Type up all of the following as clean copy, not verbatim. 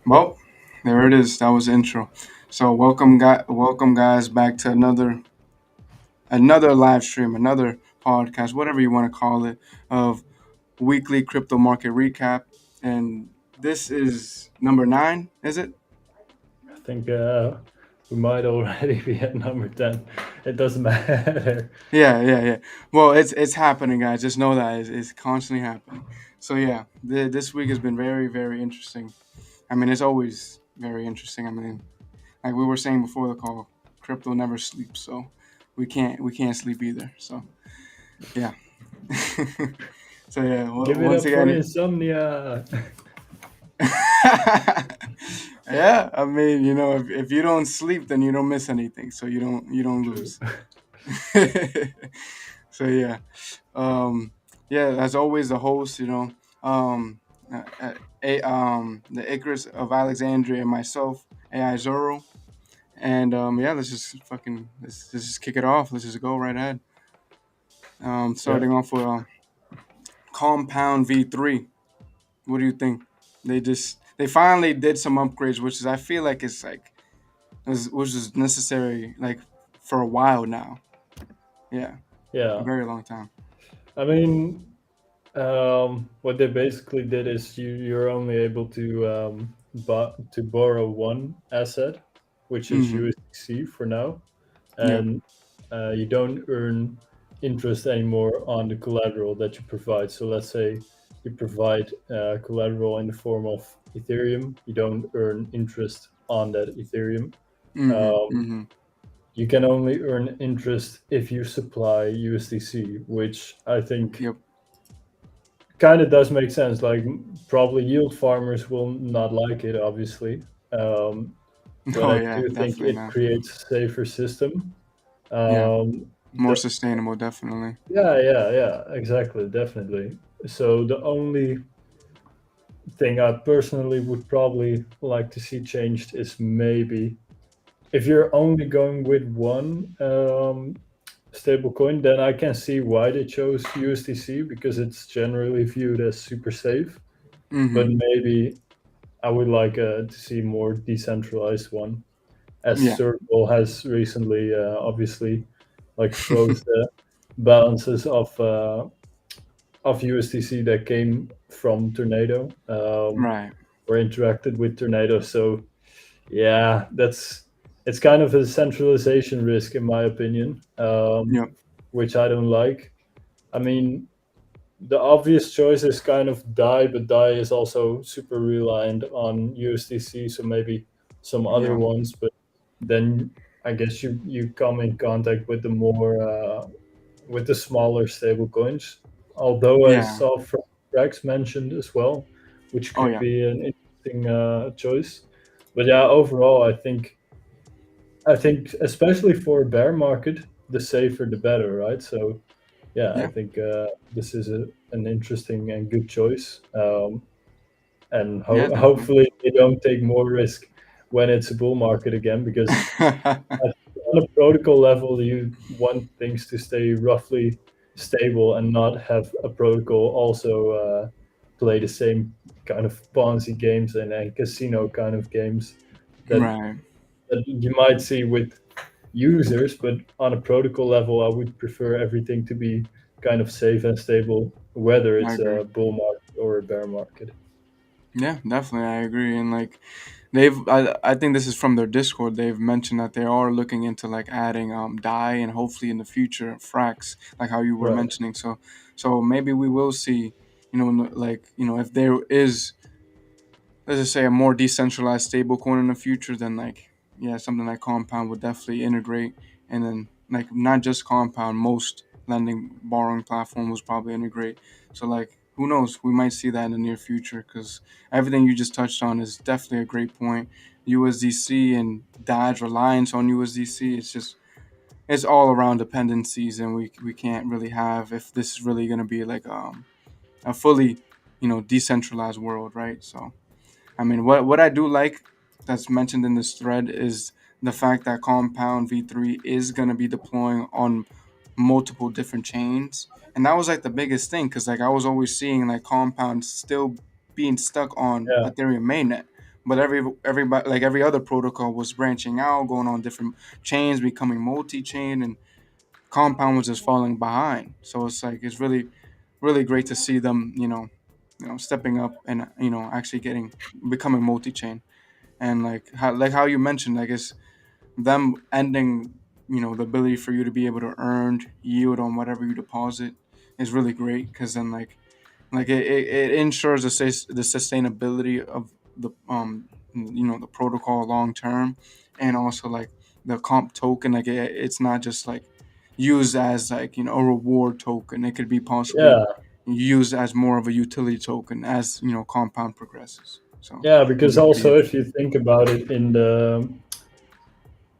Well, there it is. That was the intro. So welcome guys back to another live stream, another podcast, whatever you want to call it, of weekly crypto market recap. And this is number 9, is it? I think we might already be at number 10. It doesn't matter. Yeah. Well, it's happening, guys. Just know that it's constantly happening. So yeah, this week has been very very interesting. I mean, it's always very interesting. I mean, like we were saying before the call, crypto never sleeps, so we can't sleep either. So yeah. So yeah, Give it once up for again. insomnia. Yeah, I mean, if you don't sleep, then you don't miss anything, so you don't True. lose. So yeah, um, yeah. As always, the host, um, the Icarus of Alexandria, and myself, AI Zoro, and yeah, let's just kick it off. Let's just go right ahead. Yeah. Starting off with Compound V3. What do you think? They finally did some upgrades, which is I feel like it's like which is necessary like for a while now. Yeah, a Yeah. very long time. I mean, what they basically did is you're only able to borrow one asset, which is Mm-hmm. USDC for now, Yep. and you don't earn interest anymore on the collateral that you provide. So let's say you provide collateral in the form of Ethereum, you don't earn interest on that Ethereum. Mm-hmm. Um, Mm-hmm. you can only earn interest if you supply USDC, which I think Yep. kind of does make sense. Like probably yield farmers will not like it, obviously, um, but Oh I yeah, do think definitely it not. creates a safer system. Yeah, Um, more the sustainable, definitely. yeah, exactly, definitely. So the only thing I personally would probably like to see changed is maybe if you're only going with one stablecoin, then I can see why they chose USDC because it's generally viewed as super safe. But Mm-hmm. maybe I would like to see more decentralized one, as Yeah. Circle has recently, obviously, like froze the balances of USDC that came from Tornado Right. or interacted with Tornado. So yeah, it's kind of a centralization risk in my opinion, Yep. which I don't like. I mean, the obvious choice is kind of DAI, but DAI is also super reliant on USDC, so maybe some other Yeah. ones. But then I guess you come in contact with the more with the smaller stable coins. Although I Yeah. saw Rex mentioned as well, which Oh could yeah. be an interesting choice. But yeah, overall, I think especially for a bear market, the safer the better, right? So yeah, I Yeah. think this is an interesting and good choice. And Yeah. Definitely. hopefully they don't take more risk when it's a bull market again, because on a protocol level, you want things to stay roughly stable and not have a protocol also play the same kind of Ponzi games and casino kind of games that, Right. that you might see with users. But on a protocol level, I would prefer everything to be kind of safe and stable, whether I it's agree. a bull market or a bear market. Yeah, definitely, I agree. And like I think this is from their Discord. They've mentioned that they are looking into like adding Dai and hopefully in the future Frax, like how you were Right. mentioning. So maybe we will see, like if there is, let's just say, a more decentralized stablecoin in the future, then like yeah, something like Compound would definitely integrate, and then like not just Compound, most lending borrowing platforms will probably integrate. So like who knows, we might see that in the near future because everything you just touched on is definitely a great point. USDC and Dodge reliance on USDC, it's all around dependencies, and we can't really have if this is really going to be like a fully decentralized world, right? So I mean, what I do like that's mentioned in this thread is the fact that Compound V3 is going to be deploying on multiple different chains. And that was like the biggest thing because like I was always seeing like Compound still being stuck on Yeah. Ethereum mainnet. but everybody, like every other protocol, was branching out, going on different chains, becoming multi-chain, and Compound was just falling behind. So it's like it's really, really great to see them, stepping up and actually becoming multi-chain. And like how you mentioned, I guess them ending, the ability for you to be able to earn yield on whatever you deposit is really great, because then it ensures the sustainability of the protocol long term, and also like the comp token, it's not just like used as like a reward token. It could be possibly Yeah, used as more of a utility token as compound progresses. So yeah, it'll because be pretty also if you interesting. think about it in the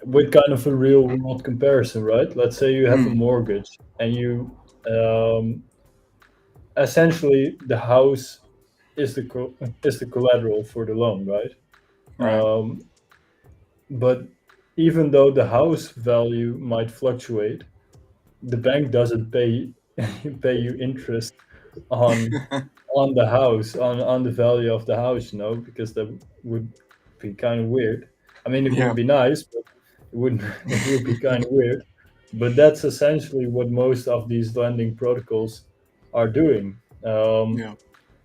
with kind of a real world comparison, right? Let's say you have a Mm, mortgage and you um, essentially the house is the collateral for the loan, right? right. Um, but even though the house value might fluctuate, the bank doesn't pay pay you interest on the house on the value of the house, because that would be kind of weird. I mean, it would Yeah. be nice, but it wouldn't. It would be kind of weird. But that's essentially what most of these lending protocols are doing. Yeah.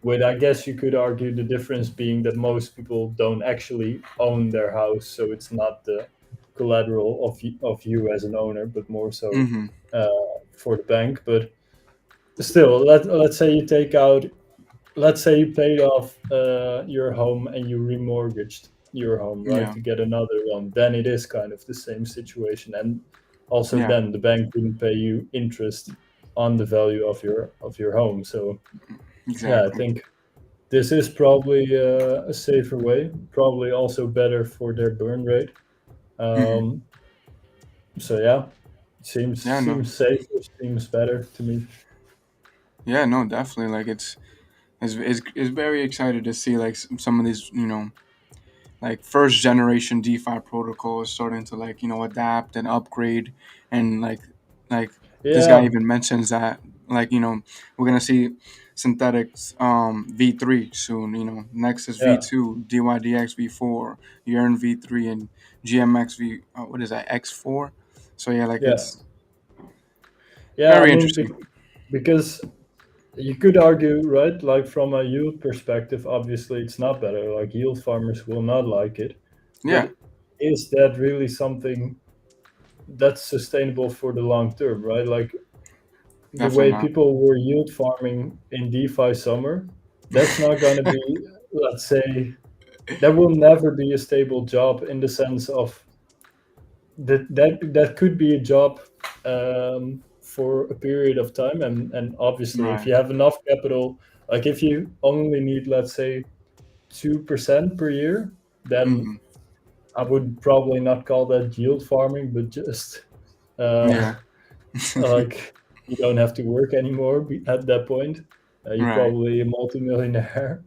With, I guess you could argue, the difference being that most people don't actually own their house, so it's not the collateral of you as an owner, but more so Mm-hmm. uh, for the bank. But still, let's say you take out, let's say you paid off your home and you remortgaged your home, right, Yeah. to get another one. Then it is kind of the same situation, and also Yeah. then the bank wouldn't pay you interest on the value of your home. So yeah, I Exactly. think this is probably a safer way, probably also better for their burn rate. Mm-hmm. Um, so yeah, seems Yeah. No. seems safer, seems better to me. Yeah. No. Definitely. Like it's very excited to see like some of these like first generation DeFi protocols starting to adapt and upgrade, and like this guy Yeah, even mentions that we're gonna see synthetics V3 soon. Next is yeah, V2, DYDX V4, Yearn V3, and GMX what is that, X4. So yeah, like yeah, it's yeah. I very mean, interesting. because you could argue, right? Like from a yield perspective, obviously it's not better. Like yield farmers will not like it. Yeah, But is that really something that's sustainable for the long term, right? Like the definitely way not. people were yield farming in DeFi summer, that's not going to be, let's say, that will never be a stable job in the sense of that could be a job for a period of time, and obviously if Right. you have enough capital, like if you only need, let's say, 2% per year, then Hmm. I would probably not call that yield farming, but just uh, Yeah. like you don't have to work anymore at that point. You're Right. probably a multimillionaire.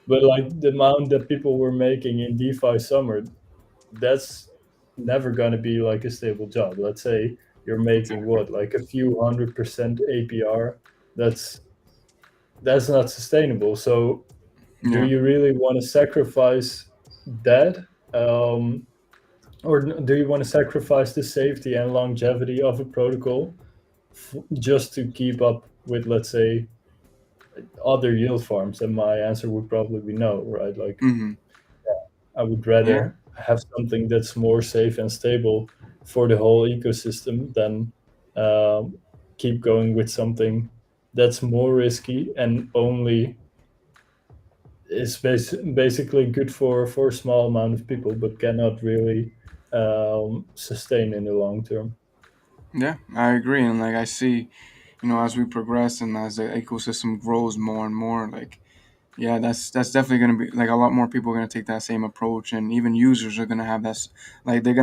But like the amount that people were making in DeFi summer, that's never going to be like a stable job. Let's say you're making what, like a few 100% APR. That's that's not sustainable. So do Yeah. you really want to sacrifice that? Um, or do you want to sacrifice the safety and longevity of a protocol just to keep up with, let's say, other yield farms? And my answer would probably be no, right? Like Hmm. I would Yeah. rather have something that's more safe and stable for the whole ecosystem than um, keep going with something that's more risky and only is basically good for a small amount of people, but cannot really sustain in the long term. Yeah, I agree, and like I see, as we progress and as the ecosystem grows more and more, like yeah, that's definitely gonna be like a lot more people are gonna take that same approach, and even users are gonna have like they're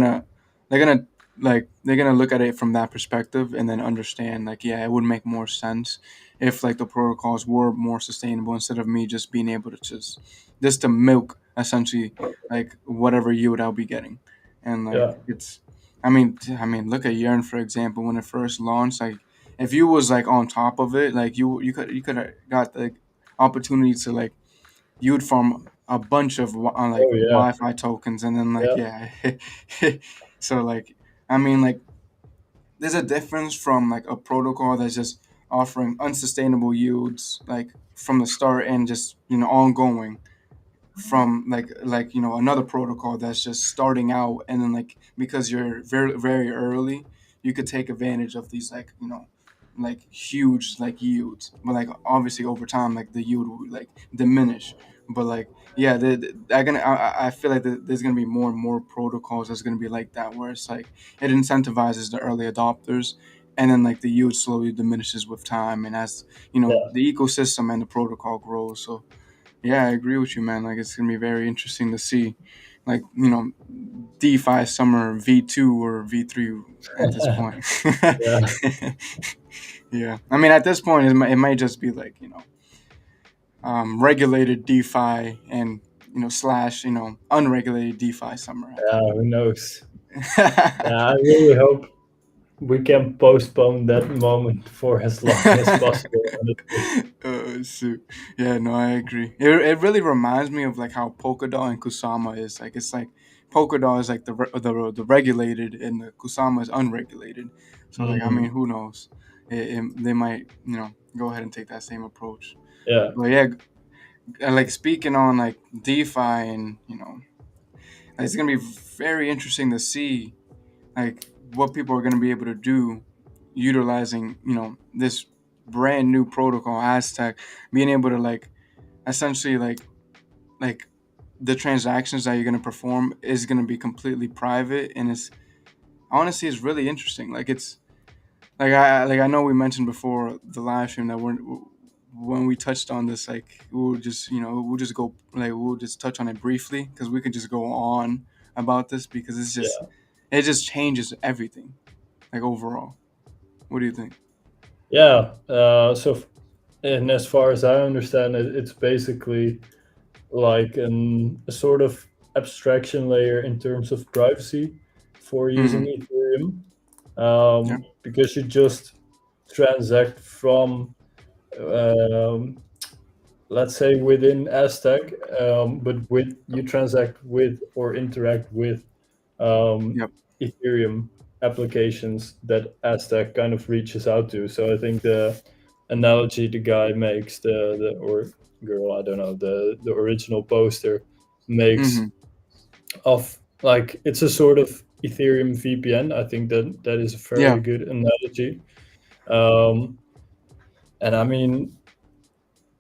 gonna look at it from that perspective and then understand like yeah, it would make more sense if like the protocols were more sustainable instead of me just being able to just to milk essentially like whatever yield I'll be getting, and like Yeah, it's. I mean, look at Yearn for example. When it first launched, like if you was like on top of it, like you could have got the opportunity to like you'd farm a bunch of like Oh yeah, Wi-Fi tokens, and then like yeah, yeah, so like I mean like there's a difference from like a protocol that's just offering unsustainable yields like from the start and just ongoing from another protocol that's just starting out, and then like because you're very very early you could take advantage of these like huge like yields, but like obviously over time like the yield will like diminish. But like yeah, I feel like there's gonna be more and more protocols that's gonna be like that, where it's like it incentivizes the early adopters, and then like the yield slowly diminishes with time, and as yeah, the ecosystem and the protocol grows. So yeah, I agree with you, man. Like it's gonna be very interesting to see, like DeFi summer V2 or V3 at this point. yeah. Yeah, I mean at this point it might just be like regulated DeFi and slash unregulated DeFi summer at Yeah, that who knows? point. Yeah, I really hope we can postpone that moment for as long as possible. Honestly. Shoot. Yeah, no, I agree. It really reminds me of like how Polkadot and Kusama is. Like it's like Polkadot is like the regulated, and the Kusama is unregulated. So like I mean, Mm, who knows? They might go ahead and take that same approach. yeah, But yeah, like speaking on like DeFi, and it's gonna be very interesting to see like what people are gonna be able to do utilizing this brand new protocol Aztec, being able to like essentially like the transactions that you're going to perform is going to be completely private, and it's honestly it's really interesting. Like it's like I know we mentioned before the live stream that when we touched on this, like we'll just go like we'll just touch on it briefly because we could just go on about this because yeah, it just changes everything like overall. What do you think? yeah. And as far as I understand it, it's basically like a sort of abstraction layer in terms of privacy for using Mm-hmm. Ethereum, Yeah. because you just transact from, um, let's say, within Aztec, but with you transact with or interact with um, Yep. Ethereum applications that Aztec kind of reaches out to. So I think the analogy the guy makes, the or girl, I don't know, the original poster makes Mm-hmm. of like it's a sort of Ethereum VPN. I think that is a Yeah. fairly good analogy. Um, and I mean,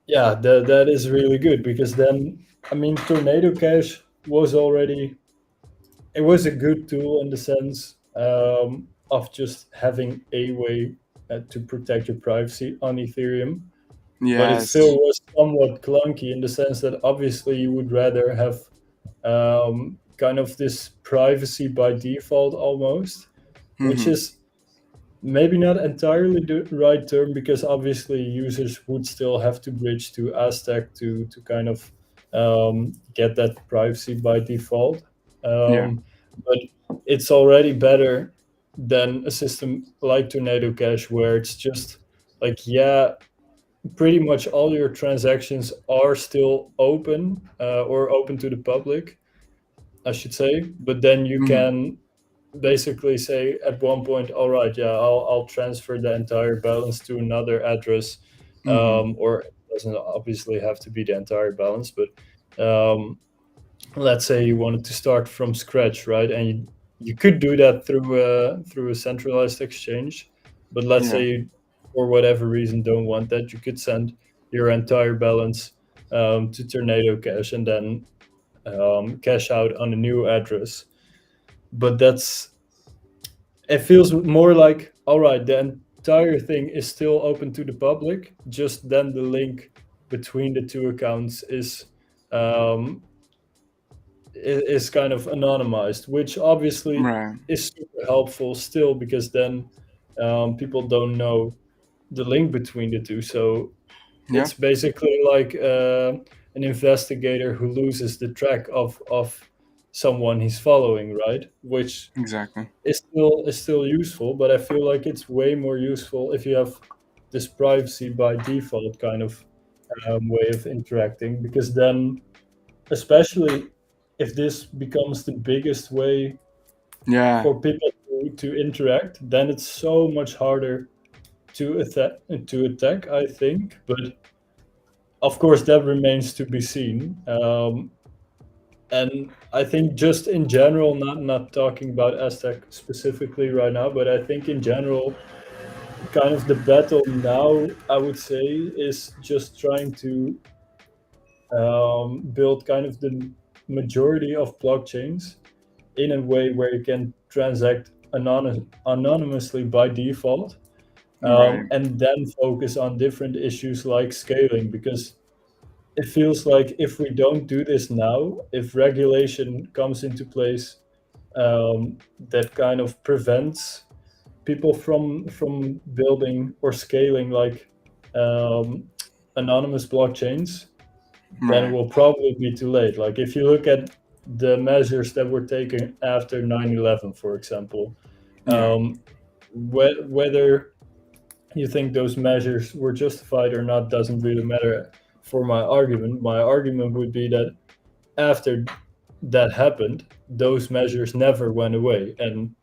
yeah, that is really good because then I mean, Tornado Cash was already, it was a good tool in the sense of just having a way to protect your privacy on Ethereum, but it still Yes. was somewhat clunky in the sense that obviously you would rather have kind of this privacy by default almost, which Mm-hmm. is maybe not entirely the right term because obviously users would still have to bridge to Aztec to kind of get that privacy by default. Yeah. But it's already better than a system like Tornado Cash where it's just like, yeah, pretty much all your transactions are still open, or open to the public, I should say. But then you Mm-hmm. can basically say at one point, all right, yeah, I'll transfer the entire balance to another address, Mm-hmm. or it doesn't obviously have to be the entire balance, but um, let's say you wanted to start from scratch, right? And you could do that through a centralized exchange, but let's Yeah. say you, for whatever reason, don't want that, you could send your entire balance to Tornado Cash and then cash out on a new address. But that's, it feels more like, all right, the entire thing is still open to the public, just then the link between the two accounts um, is kind of anonymized, which obviously Right. is super helpful still because then people don't know the link between the two. So Yeah. it's basically like an investigator who loses the track of someone he's following, right? Which Exactly. is still useful, but I feel like it's way more useful if you have this privacy by default kind of way of interacting, because then especially if this becomes the biggest way Yeah. for people to interact, then it's so much harder to attack, I think. But of course, that remains to be seen. And I think just in general, not talking about Aztec specifically right now, but I think in general, kind of the battle now, I would say, is just trying to build kind of the majority of blockchains in a way where you can transact anonymously by default, Right. and then focus on different issues like scaling. Because it feels like if we don't do this now, if regulation comes into place that kind of prevents people from building or scaling like um, anonymous blockchains, then it Right. will probably be too late. Like if you look at the measures that were taken after 9/11, for example, Yeah. um, whether you think those measures were justified or not doesn't really matter for my argument. My argument would be that after that happened, those measures never went away. And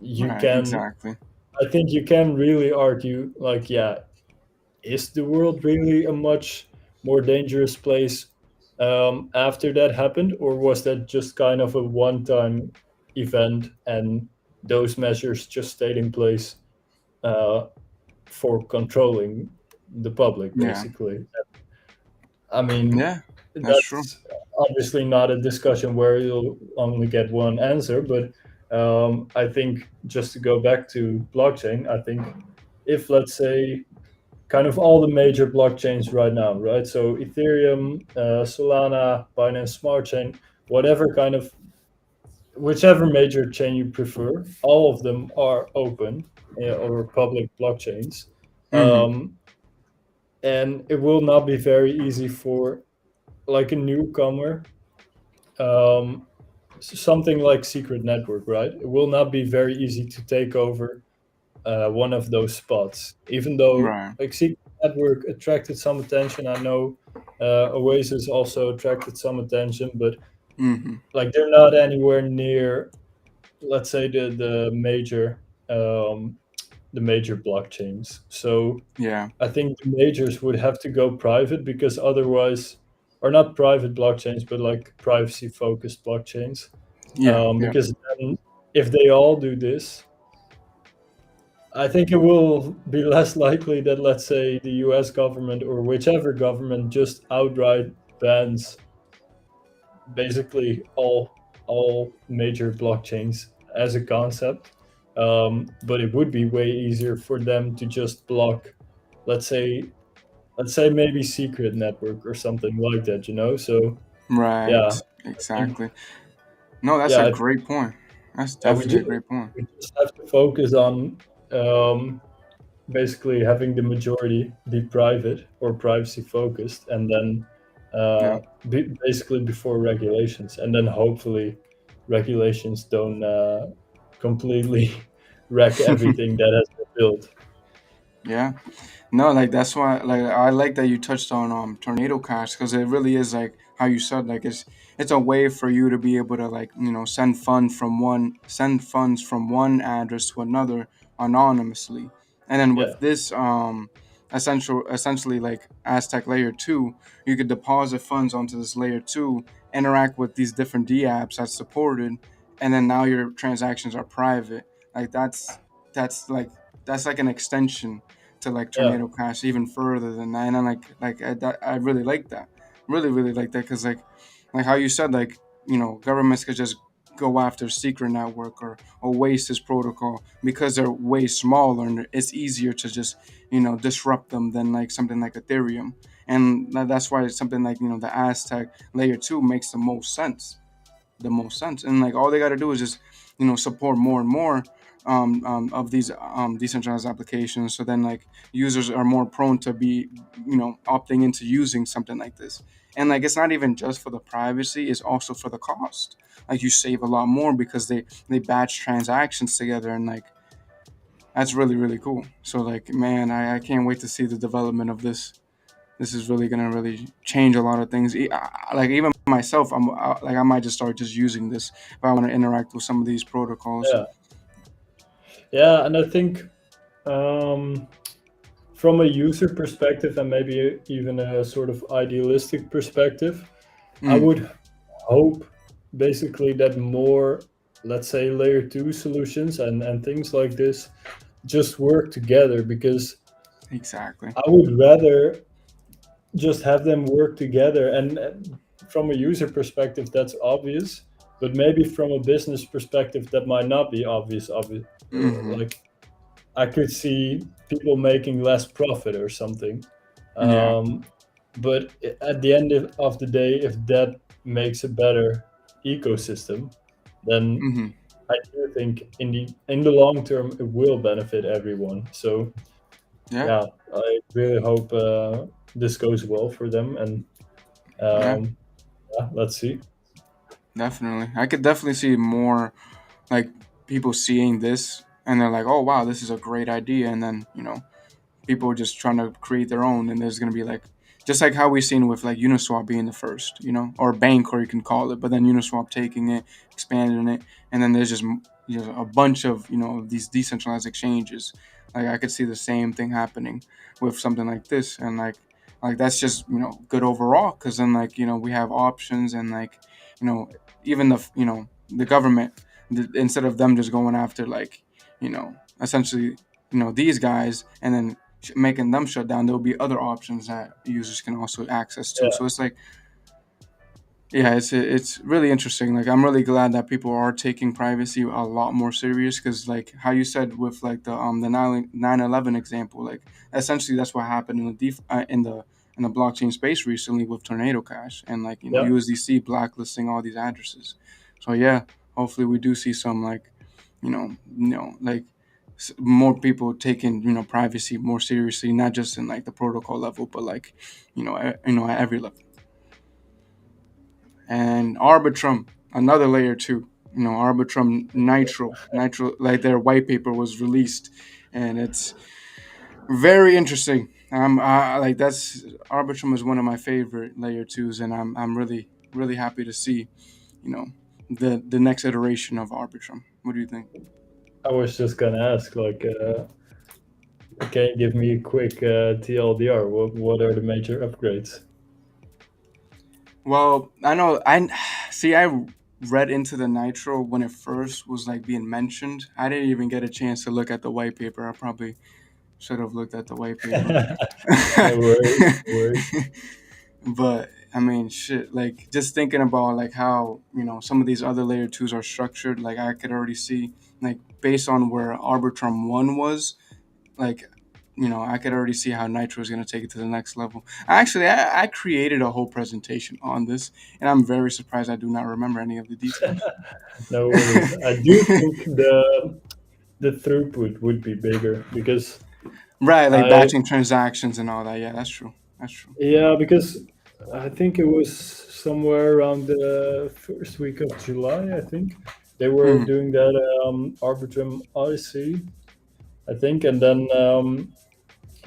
you Right. can, Exactly. I think you can really argue, like, yeah, is the world really a much more dangerous place after that happened? Or was that just kind of a one time event and those measures just stayed in place uh, for controlling the public, Yeah. basically? I mean, Yeah. That's true. that's obviously not a discussion where you'll only get one answer, but I think just to go back to blockchain, I think if, let's say, kind of all the major blockchains right now, right? So Ethereum, Solana, Binance Smart Chain, whatever kind of, whichever major chain you prefer, all of them are open or public blockchains. Mm-hmm. Um, and it will not be very easy for like a newcomer, um, something like Secret Network, right? It will not be very easy to take over one of those spots, even though Right. like Secret Network attracted some attention. I know Oasis also attracted some attention, but Mm-hmm. like they're not anywhere near, let's say, um, the major blockchains. So Yeah. I think the majors would have to go private because otherwise, or not private blockchains, but like privacy focused blockchains. Yeah. Yeah. Because then if they all do this, I think it will be less likely that, let's say, the US government or whichever government just outright bans basically all major blockchains as a concept. But it would be way easier for them to just block, let's say, maybe Secret Network or something like that, you know? So yeah, Right. I think, Exactly. No, that's yeah, a I think, great point. That's yeah, definitely a great point. we just have to focus on um, basically having the majority be private or privacy focused, and then Yeah. basically before regulations, and then hopefully regulations don't completely wreck everything that has been built. Yeah. No, like that's why like I like that you touched on tornado cash because it really is like how you said like it's a way for you to be able to like send funds from one address to another anonymously. And then Yeah, with this essentially like Aztec layer 2, you could deposit funds onto this layer 2, interact with these different D apps that's supported, and then now your transactions are private. Like that's like an extension to like yeah, tornado cash even further than that. And I really like that, really like that because like how you said like governments could just go after secret network or Oasis protocol because they're way smaller and it's easier to just disrupt them than like something like Ethereum. And that's why something like the Aztec layer 2 makes the most sense. And like all they got to do is just support more and more of these decentralized applications. So then like users are more prone to be opting into using something like this. And like it's not even just for the privacy; it's also for the cost. Like you save a lot more because they batch transactions together, and like that's really cool. So like man, I can't wait to see the development of this. this is really gonna really change a lot of things. Like even myself, like I might just start just using this if I want to interact with some of these protocols. Yeah, yeah, and I think um, from a user perspective and maybe even a sort of idealistic perspective, I Mm, would hope basically that more, let's say, layer two solutions and things like this just work together, because exactly. I would rather just have them work together. And from a user perspective, that's obvious, but maybe from a business perspective, that might not be obvious. Hmm. Like I could see people making less profit or something. Yeah. Um, but at the end of the day, if that makes a better ecosystem, then Hmm. I do think in the long term it will benefit everyone. So Yeah. yeah, I really hope this goes well for them. And Yeah. um, yeah, let's see. Definitely. I could definitely see more like people seeing this and they're like, "Oh wow, this is a great idea," and then people are just trying to create their own, and there's going to be like just like how we've seen with like Uniswap being the first, or bank, or you can call it, but then Uniswap taking it, expanding it, and then there's just a bunch of these decentralized exchanges. Like I could see the same thing happening with something like this, and like that's just good overall, because then like we have options, and like you know even the government, instead of them just going after like essentially these guys and then making them shut down, there'll be other options that users can also access to. Yeah, So it's like, yeah, it's really interesting. Like I'm really glad that people are taking privacy a lot more serious, because like how you said with like the 9/11 example, like essentially that's what happened in the blockchain space recently with Tornado Cash, and like yeah. USDC blacklisting all these addresses. So yeah, hopefully we do see some like like more people taking privacy more seriously, not just in like the protocol level, but like at every level. And Arbitrum, another layer two. Arbitrum Nitro, like their white paper was released, and it's very interesting. Like that's Arbitrum is one of my favorite layer twos, and I'm really happy to see you know the next iteration of Arbitrum. What do you think? I was just gonna ask, like, can you give me a quick TLDR? What are the major upgrades? Well, I know I see. I read into the Nitro when it first was like being mentioned. I didn't even get a chance to look at the white paper. I probably should have looked at the white paper. No worries, no worries. But I mean, shit. Like just thinking about like how some of these other layer twos are structured. Like I could already see like based on where Arbitrum one was. Like I could already see how Nitro is going to take it to the next level. Actually, I created a whole presentation on this, and I'm very surprised I do not remember any of the details. No worries. I do think the throughput would be bigger, because Right, like I batching transactions and all that. Yeah, that's true. That's true. yeah, because I think it was somewhere around the first week of July. I think they were Mm, doing that Arbitrum Odyssey, I think, and then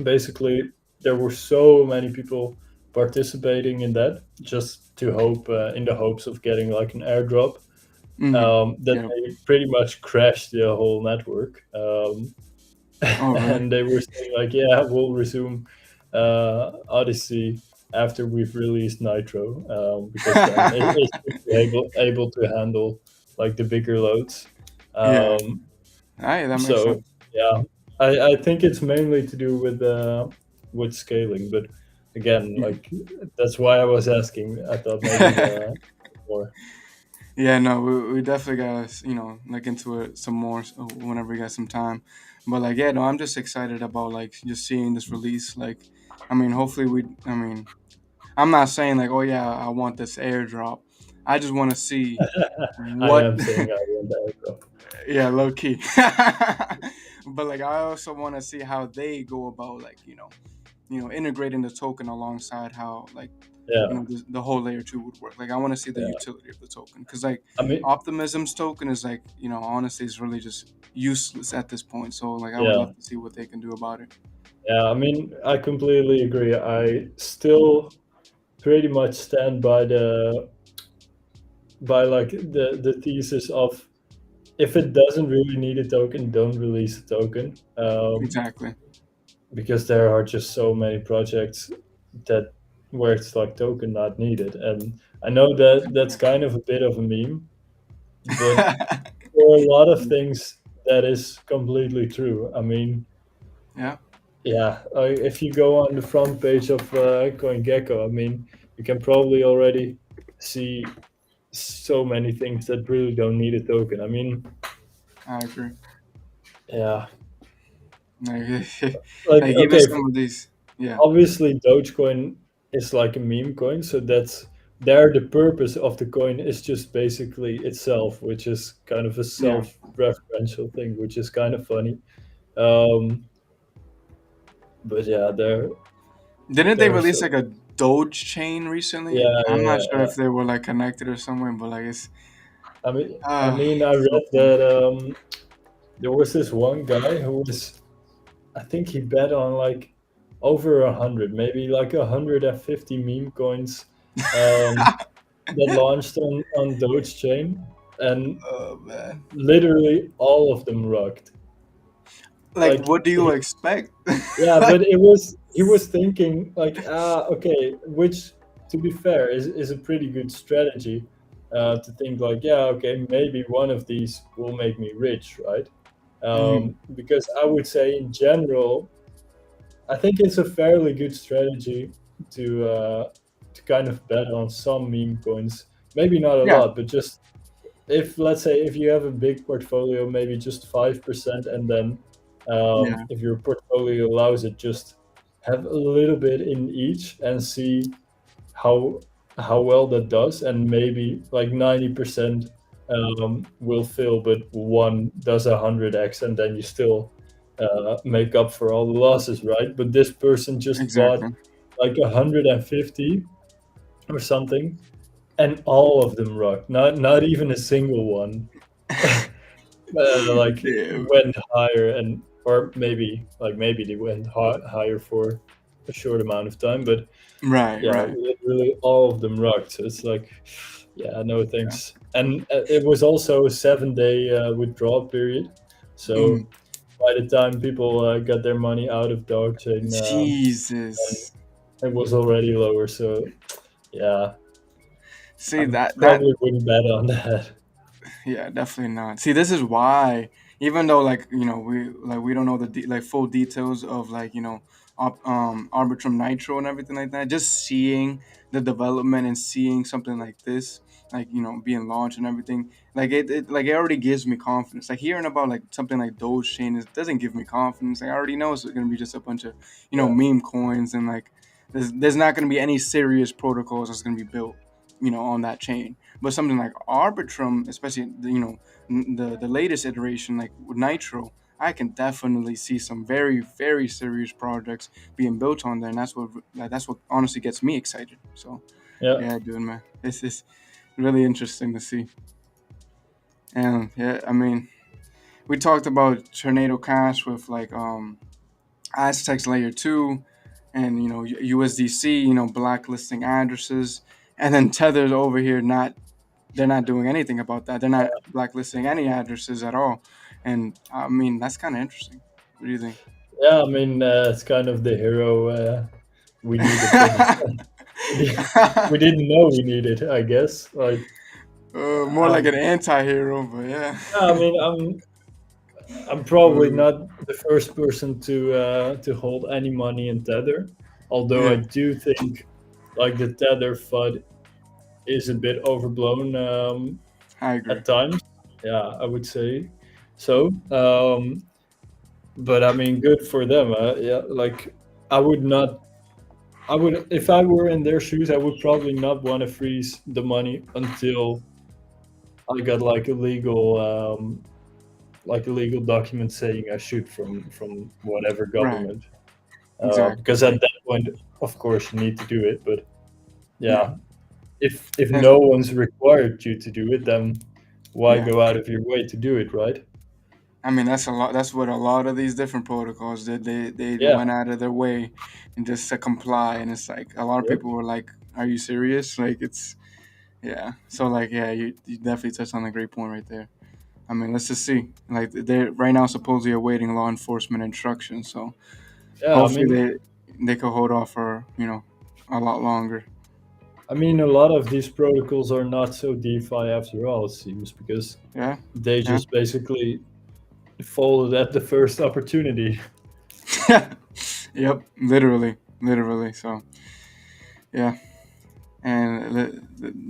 basically there were so many people participating in that, just to hope in the hopes of getting like an airdrop, mm-hmm. that Yep. they pretty much crashed the whole network. Oh, really? And they were saying like, yeah, we'll resume Odyssey after we've released Nitro, because then it should be able to handle like the bigger loads. Yeah. um, Hey, that makes so sense. yeah, I think it's mainly to do with scaling, but again, Yeah. like that's why I was asking. I thought maybe more. Yeah, no, we definitely gotta look into it some more whenever we got some time. But like, yeah, no, I'm just excited about like just seeing this release. Like, I mean, hopefully I mean, I'm not saying like, oh yeah, I want this airdrop. I just want to see I what, am saying I want the airdrop. yeah, low key. But like, I also want to see how they go about like, integrating the token alongside how like, Yeah, the whole layer two would work. Like, I want to see the yeah. utility of the token, because like, I mean, Optimism's token is like, honestly, is really just useless at this point. So like, I would yeah, love to see what they can do about it. Yeah, I mean, I completely agree. I still pretty much stand by like the thesis of, if it doesn't really need a token, don't release a token. Exactly. Because there are just so many projects that where it's like token not needed. And I know that that's kind of a bit of a meme, but for a lot of things that is completely true. I mean, Yeah. yeah, if you go on the front page of CoinGecko, I mean, you can probably already see so many things that really don't need a token. I mean, I agree. yeah, Like, like like even okay, some of these. Yeah. obviously Dogecoin is like a meme coin, so that's there. The purpose of the coin is just basically itself, which is kind of a Yeah. self-referential thing, which is kind of funny. Um, but yeah, Didn't they there are release so like a Doge chain recently? yeah, I'm not yeah, sure yeah. if they were like connected or somewhere, but like it's I mean, I so read funny. that there was this one guy who was, I think he bet on like over 100, maybe like 150 meme coins. Um, that launched on Doge chain, and Oh man. literally all of them rocked. Like Like, what do you expect? yeah, Like but it was he was thinking like, okay, which to be fair is a pretty good strategy, to think like, yeah, okay, maybe one of these will make me rich, right? mm, Because I would say in general, I think it's a fairly good strategy to kind of bet on some meme coins. Maybe not a yeah, lot, but just, if let's say if you have a big portfolio, maybe just 5%, and then yeah, if your portfolio allows it, just have a little bit in each and see how well that does, and maybe like 90% will fail, but one does 100x, and then you still make up for all the losses, right? But this person just bought exactly. like 150 or something, and all of them rocked. Not even a single one like Damn. went higher, and or maybe they went higher for a short amount of time, but Right, yeah, right. literally all of them rocked. So it's like, yeah, no Yeah. thanks. And it was also a 7 day withdrawal period, so Mm. by the time people got their money out of dog chain, Jesus. it was already lower. So yeah, See I that probably wouldn't bet on that. yeah, definitely not. See, this is why, even though like we don't know the like full details of like Arbitrum Nitro and everything like that. Just seeing the development and seeing something like this, like being launched and everything, like it already gives me confidence. Like hearing about like something like Doge Chain doesn't give me confidence. Like, I already know it's gonna be just a bunch of Yeah, meme coins, and like there's not gonna be any serious protocols that's gonna be built on that chain. But something like Arbitrum, especially the latest iteration, like with Nitro, I can definitely see some very very serious projects being built on there, and that's what honestly gets me excited. So yeah, yeah, dude, man, it's really interesting to see. And yeah, I mean, we talked about Tornado Cash with like Aztec's layer 2, and USDC, blacklisting addresses, and then Tether's over here not they're not doing anything about that. They're not blacklisting any addresses at all. And I mean, that's kind of interesting. What do you think? yeah. I mean, it's kind of the hero we needed, but we didn't know we needed, I guess. Like, More like um, an anti-hero, but yeah. yeah, I mean, I'm probably Uh, not the first person to hold any money in Tether, although I yeah, do think like the Tether FUD is a bit overblown I agree. at times. Yeah, I would say so. But I mean, good for them. Yeah, like I would not. I would, if I were in their shoes, I would probably not want to freeze the money until I got like a legal document saying I should from whatever Right, government. exactly. Because at that point, of course, you need to do it. But Yeah, yeah, if and no one's required you to do it, then why yeah, go out of your way to do it, right? I mean, that's a lot. That's what a lot of these different protocols did. They Yeah. went out of their way and just to comply, and it's like a lot of Yep. people were like, "Are you serious?" Like it's yeah. So like yeah, you definitely touched on a great point right there. I mean, let's just see. Like they're right now supposedly awaiting law enforcement instructions, so Yeah. I hopefully mean, they could hold off for a lot longer. a lot of these protocols are not so DeFi after all. It seems because Yeah, they yeah, just basically folded at the first opportunity. yep. Literally. So yeah. And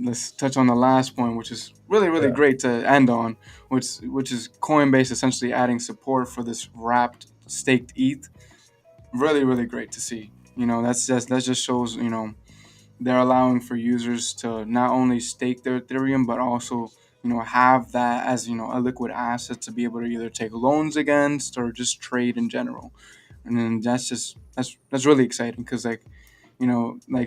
let's touch on the last point, which is really Yeah. great to end on, which is Coinbase essentially adding support for this wrapped staked ETH. Really great to see. That just shows they're allowing for users to not only stake their Ethereum but also have that as a liquid asset to be able to either take loans against or just trade in general. And then that's really exciting because like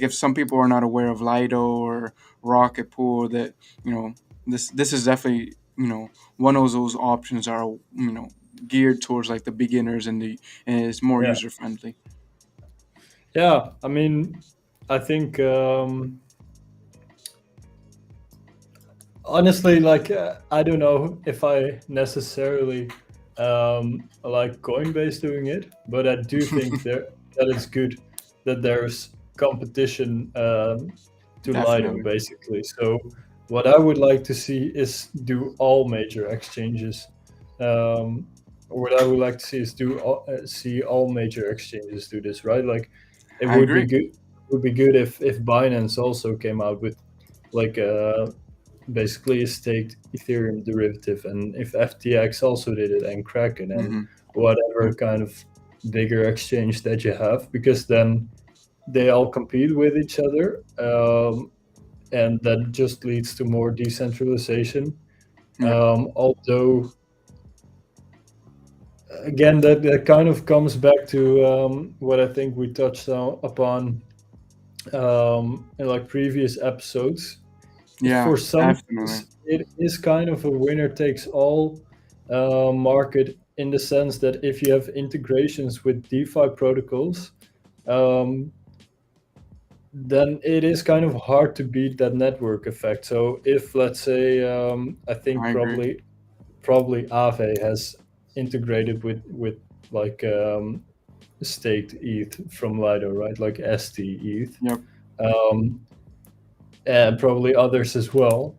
if some people are not aware of Lido or Rocket Pool, that this is definitely one of those options are geared towards like the beginners and it's more Yeah. user friendly. Yeah. I think honestly, I don't know if I necessarily like Coinbase doing it, but I do think that it's good that there's competition to Lido, Definitely, basically. So what I would like to see is do all major exchanges. Um, what I would like to see is see all major exchanges do this, right? Like it I would be agree. good. Would be good if Binance also came out with like basically a staked Ethereum derivative, and if FTX also did it, and Kraken, and Hmm. whatever Yep. kind of bigger exchange that you have, because then they all compete with each other, and that just leads to more decentralization. Yep. Although, again, that kind of comes back to what I think we touched upon in like previous episodes. Yeah, For some definitely. things, it is kind of a winner takes all market, in the sense that if you have integrations with DeFi protocols, um, then it is kind of hard to beat that network effect. So if, let's say, I think I agree. probably Aave has integrated with like staked ETH from Lido, right? Like ST ETH, Yep. um, and probably others as well.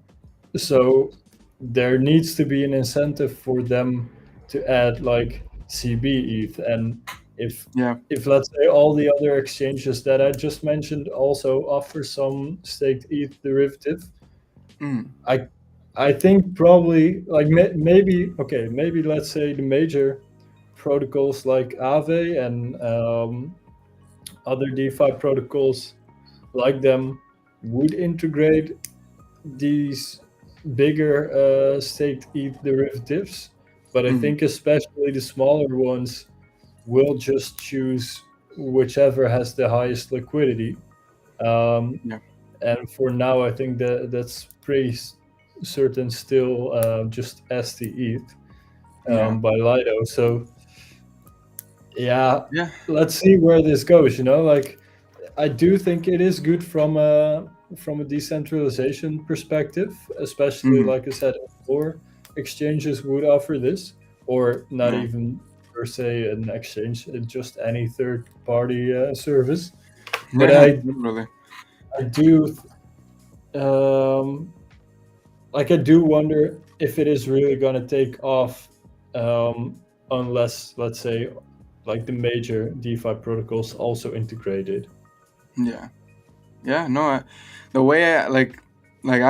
So there needs to be an incentive for them to add like CB ETH, and if Yeah. if let's say all the other exchanges that I just mentioned also offer some staked ETH derivative, Mm. I I think probably like maybe, okay, maybe let's say the major protocols like Aave and other DeFi protocols like them would integrate these bigger staked ETH derivatives, but I Mm. think especially the smaller ones will just choose whichever has the highest liquidity. Um, Yeah. and for now, I think that's pretty certain still, just ST Yeah. by Lido. So yeah, Yeah. let's see where this goes. Like I do think it is good from a decentralization perspective, especially Mm. like I said before, exchanges would offer this, or not Yeah. even per se an exchange, just any third party service. But Yeah. Literally. I do I do wonder if it is really going to take off, unless, let's say, like the major DeFi protocols also integrated. Yeah. Yeah. No. The way I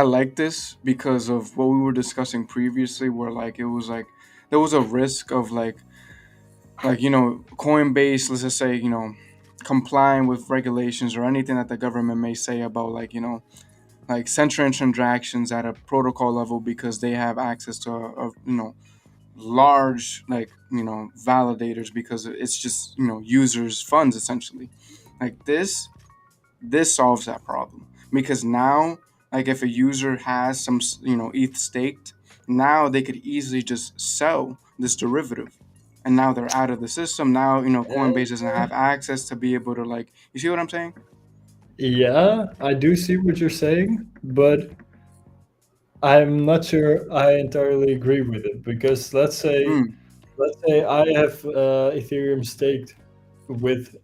like this because of what we were discussing previously, where like it was like there was a risk of Coinbase, let's just say complying with regulations or anything that the government may say about like centering transactions at a protocol level because they have access to large validators because it's just users funds essentially like this solves that problem because now like if a user has some ETH staked, now they could easily just sell this derivative, and now they're out of the system. Now Coinbase doesn't have access to be able to, like, you see what I'm saying? Yeah, I do see what you're saying, but I'm not sure I entirely agree with it because Mm, let's say I have Ethereum staked with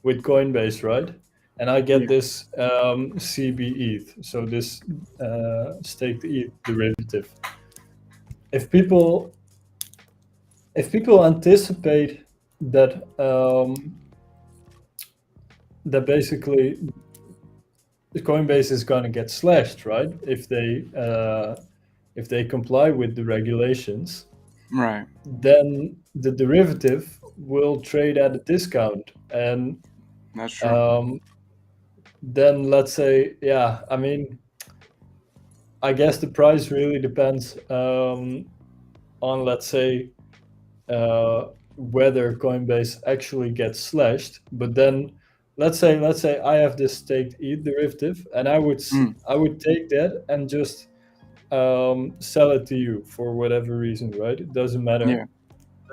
Coinbase, right? And I get yeah, this CB ETH, so this staked ETH derivative. If people anticipate that that basically Coinbase is going to get slashed, right? If they comply with the regulations, right. then the derivative will trade at a discount, and That's true. um, then let's say, yeah, I mean, I guess the price really depends on, let's say, whether Coinbase actually gets slashed. But then, let's say I have this staked ETH derivative, and Mm, I would take that and just sell it to you for whatever reason, right? It doesn't matter. yeah,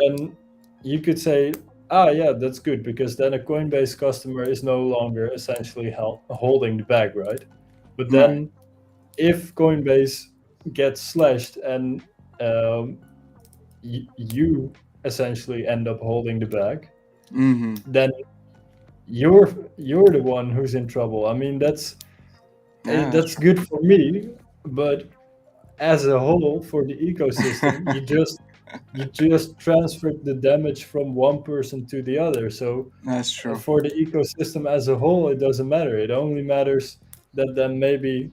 Then you could say, ah, yeah, that's good because then a Coinbase customer is no longer essentially holding the bag, right? But right. then if Coinbase gets slashed and um, you essentially end up holding the bag, Mm-hmm. then you're the one who's in trouble. I mean, Yeah, that's that's true. good for me, but as a whole for the ecosystem, you just transferred the damage from one person to the other. So That's true. for the ecosystem as a whole, it doesn't matter. It only matters that then maybe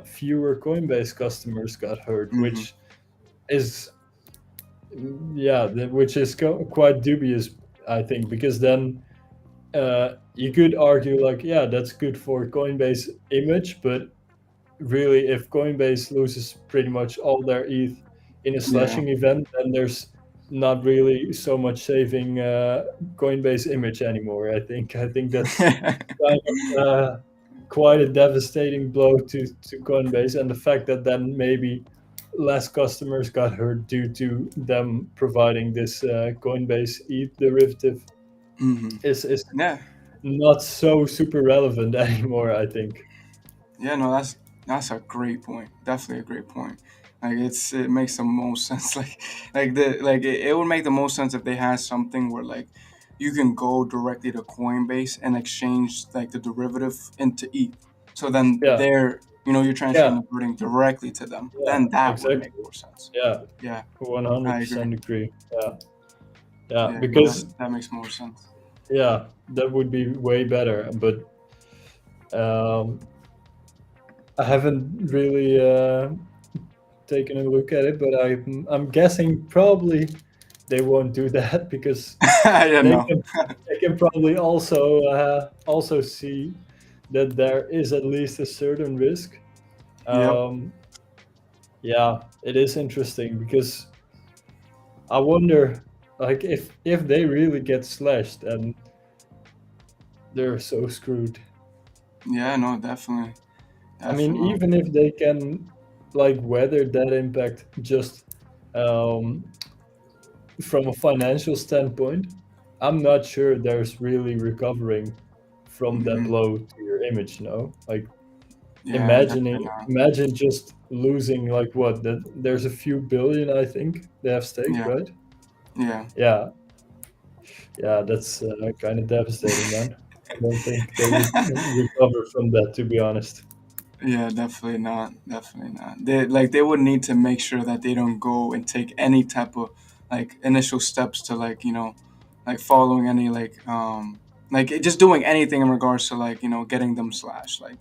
fewer Coinbase customers got hurt, Mm-hmm. which is yeah, which is quite dubious, I think, because then you could argue like, yeah, that's good for Coinbase image, but really, if Coinbase loses pretty much all their ETH in a Yeah. slashing event, then there's not really so much saving Coinbase image anymore. I think that's kind of quite a devastating blow to Coinbase, and the fact that then maybe less customers got hurt due to them providing this Coinbase ETH derivative Mm-hmm. is Yeah. not so super relevant anymore, I think. Yeah, no, that's a great point. Definitely a great point. Like it makes the most sense. It would make the most sense if they had something where, like, you can go directly to Coinbase and exchange like the derivative into ETH. So then Yeah, you're transferring yeah, the burden directly to them. yeah, Then that would make exactly. more sense. Yeah, Yeah, I agree. 100% agree. Yeah, yeah, Yeah, no, because that makes more sense. yeah, that would be way better. But um, I haven't really taken a look at it, but I'm guessing probably they won't do that because Yeah, they no. can they can probably also see that there is at least a certain risk. Yep. Um, yeah, it is interesting because I wonder, like, if they really get slashed and they're so screwed. Yeah, no, definitely, I mean, definitely. even if they can like weather that impact just um, from a financial standpoint, I'm not sure there's really recovering from that Hmm. blow to your image. No, like Yeah, definitely not. imagine just losing like what that there's a few billion I think they have staked, Yeah, right? yeah. Yeah, yeah, that's kind of devastating, man. I don't think they would recover from that, to be honest. Yeah, definitely not. Definitely not. They would need to make sure that they don't go and take any type of like initial steps to, like, like following any like just doing anything in regards to, like, getting them slashed. Like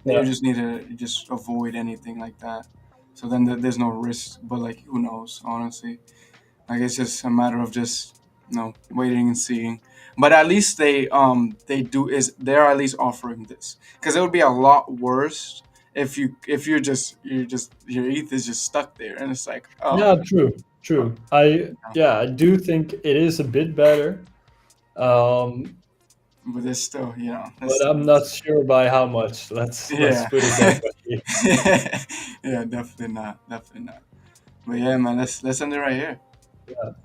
they would Yeah, just need to just avoid anything like that. So then there's no risk. But, like, who knows? Honestly, like it's just a matter of just waiting and seeing. But at least they're at least offering this, because it would be a lot worse if your ETH is just stuck there and it's like, oh, yeah, true, true. I do think it is a bit better, um, but it's still, but I'm not it's sure by how much. Let's yeah. put it that way. Yeah, definitely not, definitely not. But yeah, man, let's end it right here.